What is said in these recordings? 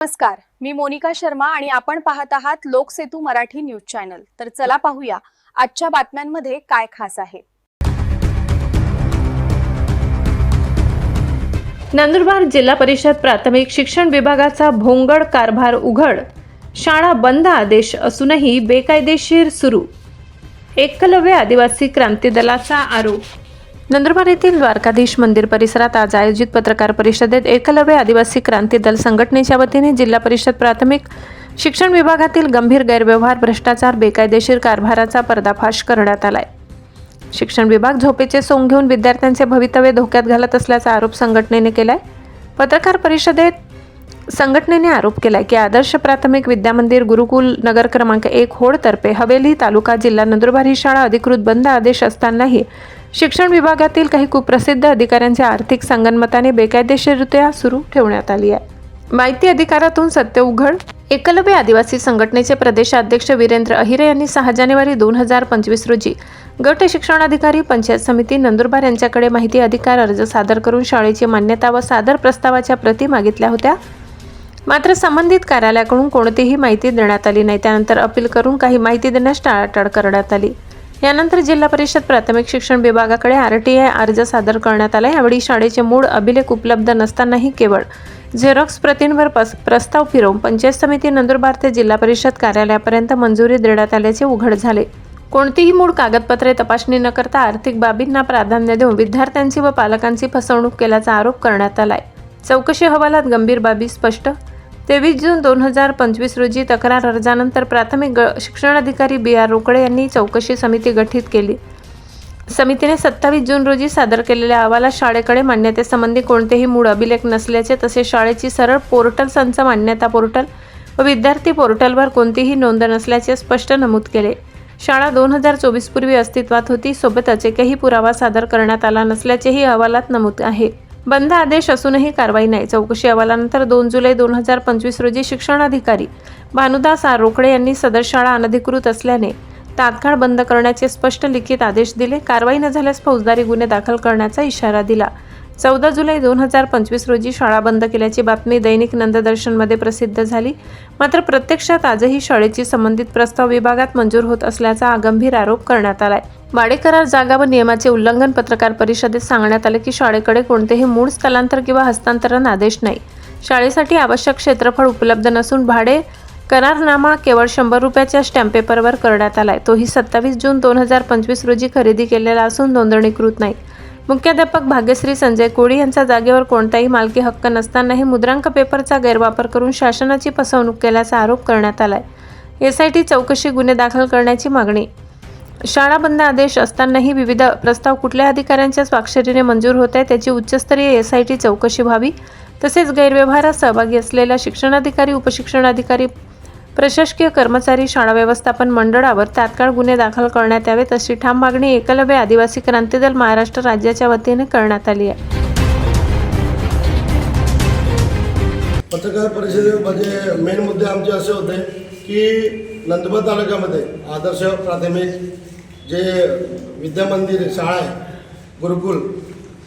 नमस्कार, मी मोनिका शर्मा आणि आपण पाहत आहात लोकसेतू मराठी न्यूज चॅनल। तर चला पाहूया आजच्या बातम्यांमध्ये काय खास आहे। नंदुरबार जिल्हा परिषद प्राथमिक शिक्षण विभागाचा भोंगळ कारभार उघड, शाळा बंद आदेश असूनही बेकायदेशीर सुरू। एकलव्य आदिवासी क्रांती दलाचा आरोप। नंदुरबार येथील द्वारकाधीश मंदिर परिसरात आज आयोजित पत्रकार परिषदेत एकलव्य आदिवासी क्रांती दल संघटनेच्या वतीने जिल्हा परिषद प्राथमिक शिक्षण विभागातील गंभीर गैरव्यवहार, भ्रष्टाचार, बेकायदेशीर कारभाराचा पर्दाफाश करण्यात आलाय। शिक्षण विभाग झोपेचे सोंग घेऊन विद्यार्थ्यांचे भवितव्य धोक्यात घालत असल्याचा आरोप संघटनेने केलाय। पत्रकार परिषदेत संघटनेने आरोप केलाय की आदर्श प्राथमिक विद्यामंदिर गुरुकुल नगर क्रमांक 1 होडतर्फे हवेली तालुका जिल्हा नंदुरबार ही शाळा अधिकृत बंद आदेश असतानाही शिक्षण विभागातील काही कुप्रसिद्ध अधिकाऱ्यांच्या आर्थिक संगनमताने बेकायदेशीररित्या सुरू ठेवण्यात आली आहे। माहिती अधिकारातून सत्य उघड। एकलव्य आदिवासी संघटनेचे प्रदेशाध्यक्ष वीरेंद्र अहिरे यांनी 6 जानेवारी 2025 रोजी गट शिक्षणाधिकारी पंचायत समिती नंदुरबार यांच्याकडे माहिती अधिकार अर्ज सादर करून शाळेची मान्यता व सादर प्रस्तावाच्या प्रती मागितल्या होत्या। मात्र संबंधित कार्यालयाकडून कोणतीही माहिती देण्यात आली नाही। त्यानंतर अपील करून काही माहिती देण्यास टाळाटाळ करण्यात आली। यानंतर जिल्हा परिषद प्राथमिक शिक्षण विभागाकडे RTI अर्ज सादर करण्यात आला। यावेळी शाळेचे मूळ अभिलेख उपलब्ध नसतानाही केवळ झेरॉक्स प्रतींवर प्रस्ताव फिरवून पंचायत समिती नंदुरबार ते जिल्हा परिषद कार्यालयापर्यंत मंजुरी देण्यात आल्याचे उघड झाले। कोणतीही मूळ कागदपत्रे तपासणी न करता आर्थिक बाबींना प्राधान्य देऊन विद्यार्थ्यांची व पालकांची फसवणूक केल्याचा आरोप करण्यात आलाय। चौकशी अहवालात गंभीर बाबी स्पष्ट। 23 जून 2025 रोजी तक्रार अर्जानंतर प्राथमिक शिक्षणाधिकारी BR रोकडे यांनी चौकशी समिती गठीत केली। समितीने 27 जून रोजी सादर केलेल्या अहवालात शाळेकडे मान्यतेसंबंधी कोणतेही मूळ अभिलेख नसल्याचे, तसेच शाळेची सरळ पोर्टल संच मान्यता पोर्टल व विद्यार्थी पोर्टलवर कोणतीही नोंद नसल्याचे स्पष्ट नमूद केले। शाळा 2024 पूर्वी अस्तित्वात होती, सोबतच एकही पुरावा सादर करण्यात आला नसल्याचेही अहवालात नमूद आहे। बंद आदेश असूनही कारवाई नाही। चौकशी अहवालानंतर 2 जुलै 2025 रोजी शिक्षणाधिकारी भानुदास R रोकडे यांनी सदर शाळा अनधिकृत असल्याने तात्काळ बंद करण्याचे स्पष्ट लिखित आदेश दिले। कारवाई न झाल्यास फौजदारी गुन्हे दाखल करण्याचा इशारा दिला। 14 जुलै 2025 रोजी शाळा बंद केल्याची बातमी दैनिक नंददर्शनमध्ये प्रसिद्ध झाली। मात्र प्रत्यक्षात आजही शाळेची संबंधित प्रस्ताव विभागात मंजूर होत असल्याचा गंभीर आरोप करण्यात आलाय। भाडेकरार जागा व नियमाचे उल्लंघन। पत्रकार परिषदेत सांगण्यात आले की शाळेकडे कोणतेही मूळ स्थलांतर किंवा हस्तांतरण आदेश नाही। शाळेसाठी आवश्यक क्षेत्रफळ उपलब्ध नसून भाडे करारनामा केवळ 100 रुपयाच्या स्टॅम्प पेपरवर करण्यात आलाय। तोही 27 जून 2025 रोजी खरेदी केलेला असून नोंदणीकृत नाही। मुख्याध्यापक भाग्यश्री संजय कोळी यांचा जागेवर कोणताही मालकी हक्क नसतानाही मुद्रांक पेपरचा गैरवापर करून शासनाची फसवणूक केल्याचा आरोप करण्यात आलाय। SIT चौकशी गुन्हे दाखल करण्याची मागणी। शाळा बंद आदेश असतानाही विविध प्रस्ताव कुठल्या अधिकाऱ्यांच्या स्वाक्षरीने मंजूर होत आहे त्याची उच्चस्तरीय SIT चौकशी व्हावी। तसेच गैरव्यवहारात सहभागी असलेल्या शिक्षणाधिकारी, उपशिक्षणाधिकारी, प्रशासकीय कर्मचारी, शाळा व्यवस्थापन मंडळावर तात्काळ गुन्हे दाखल करण्यात यावेत अशी ठाम मागणी एकलव्य आदिवासी क्रांती दल महाराष्ट्र राज्याच्या वतीने करण्यात आली आहे। पत्रकार परिषदेमध्ये मेन मुद्दे आमचे असे होते की नंदुरबार तालुक्यामध्ये आदर्श प्राथमिक जे विद्यामंदिर शाळा आहे गुरुकुल,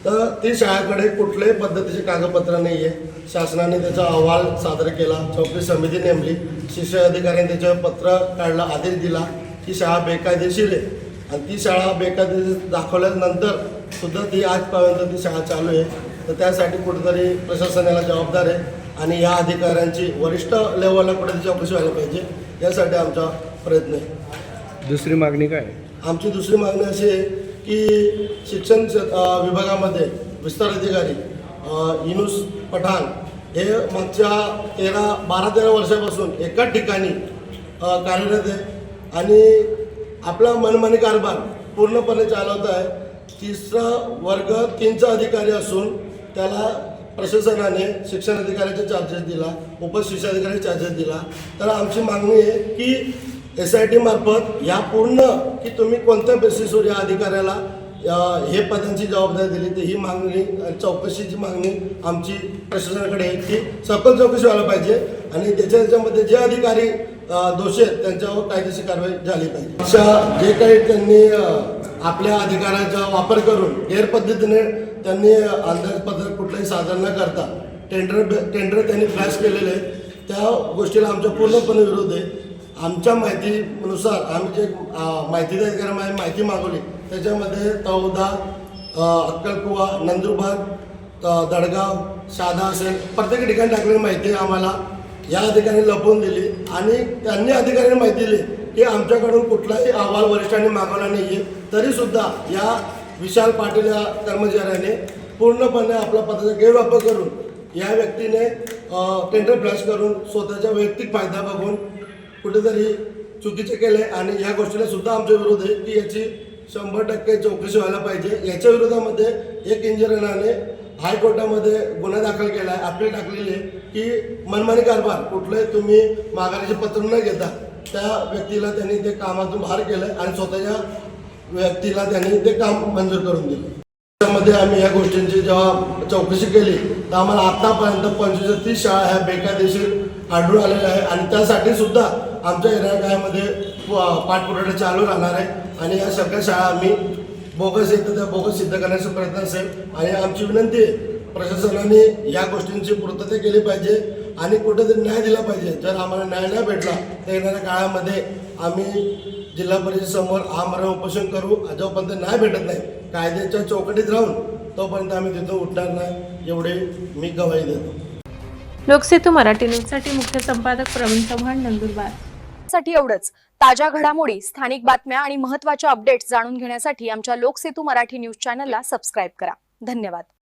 तर ती शाळेकडे कुठल्याही पद्धतीचे कागदपत्र नाही आहे। शासनाने त्याचा अहवाल सादर केला, चौकशी समिती नेमली, शिक्षण अधिकाऱ्यांनी त्याच्यावर पत्र काढलं, आदेश दिला की शाळा बेकायदेशीर आहे आणि ती शाळा बेकायदेशीर दाखवल्यानंतर सुद्धा ती आजपर्यंत ती शाळा चालू आहे। तर त्यासाठी कुठेतरी प्रशासनाला जबाबदार आहे आणि या अधिकाऱ्यांची वरिष्ठ लेवलला कुठेतरी चौकशी व्हायला पाहिजे, यासाठी आमचा प्रयत्न आहे। दुसरी मागणी काय? आमची दुसरी मागणी अशी आहे की शिक्षण विभागामध्ये विस्तार अधिकारी युनुस पठाण हे मागच्या 12-13 वर्षापासून एकाच ठिकाणी कार्यरत आहे आणि आपला मनमानी कारभार पूर्णपणे चालवत आहे। 3रा वर्ग 3चा अधिकारी असून त्याला प्रशासनाने शिक्षण अधिकाऱ्याचे चार्जेस दिला, उपशिक्षणाधिकारी चार्जेस दिला। तर आमची मागणी आहे की SIT मार्फत या पूर्ण की तुम्ही कोणत्या बेसिसवर या अधिकाऱ्याला हे पदांची जबाबदारी दिली, तर ही मागणी चौकशीची मागणी आमची प्रशासनाकडे आहे की सखोल चौकशी व्हायला पाहिजे आणि त्याच्यामध्ये जे अधिकारी दोषी आहेत त्यांच्यावर कायदेशीर कारवाई झाली पाहिजे। अशा जे काही त्यांनी आपल्या अधिकाराचा वापर करून गैरपद्धतीने त्यांनी अंदाजपत्रक कुठलंही सादर न करता टेंडर त्यांनी फ्लॅश केलेले त्या गोष्टीला आमच्या पूर्णपणे विरोध आहे. आमच्या माहितीनुसार आम्ही जे माहिती अधिकाऱ्यांना माहिती मागवली त्याच्यामध्ये तौदा, अक्कलकुवा, नंदुरबार, दडगाव, शहादा असेल प्रत्येक ठिकाणी टाकलेली माहिती आम्हाला या अधिकाऱ्यांनी लपवून दिली आणि त्यांनी अधिकाऱ्यांनी माहिती दिली की आमच्याकडून कुठलाही अहवाल वरिष्ठांनी मागवला नाही आहे. तरीसुद्धा या विशाल पाटील या कर्मचाऱ्याने पूर्णपणे आपल्या पदाचा गैरवापर करून या व्यक्तीने टेंडर फ्लॅश करून स्वतःचा वैयक्तिक फायदा बघून कुठेतरी चुकीचे केले आणि या गोष्टीला सुद्धा आमचा विरोध आहे की याची 100% चौकशी व्हायला पाहिजे. याच्या विरोधामध्ये एक इंजिनियराने हायकोर्टामध्ये गुन्हा दाखल केला आहे, अपील टाकलेली आहे की मनमानी कारभार कुठलंही तुम्ही माघारीचे पत्र न घेता त्या व्यक्तीला त्यांनी ते कामातून बाहेर केलं आणि स्वतःच्या व्यक्तीला त्यांनी ते काम मंजूर करून दिलं. त्यामध्ये आम्ही या गोष्टींची जेव्हा चौकशी केली तर आम्हाला आतापर्यंत 25 ते 30 शाळा ह्या बेकायदेशीर आढळून आलेल्या आहे आणि त्यासाठी सुद्धा आमच्या एरियामध्ये पाठपुरावा चालू राहणार आहे आणि या सगळ्या शाळा आम्ही बोगस येतं त्या बोगस सिद्ध करण्याचा प्रयत्न असेल आणि आमची विनंती आहे प्रशासनाने या गोष्टींची पूर्तता केली पाहिजे आणि कुठेतरी न्याय दिला पाहिजे. जर आम्हाला न्याय नाही भेटला तर येणाऱ्या काळामध्ये आम्ही जिल्हा परिषदेसमोर आमरण उपोषण करू. जोपर्यंत नाही भेटत नाही कायद्याच्या चौकटीत राहून तोपर्यंत आम्ही तिथून उठणार नाही एवढे मी गवाही देतो. लोकसेतू मराठी न्यूजसाठी मुख्य संपादक प्रवीण चव्हाण, नंदुरबार. साठी एवढंच. ताज्या घडामोडी, स्थानिक बातम्या आणि महत्त्वाच्या अपडेट्स जाणून घेण्यासाठी आमच्या लोकसेतू मराठी न्यूज चॅनलला सबस्क्राईब करा. धन्यवाद.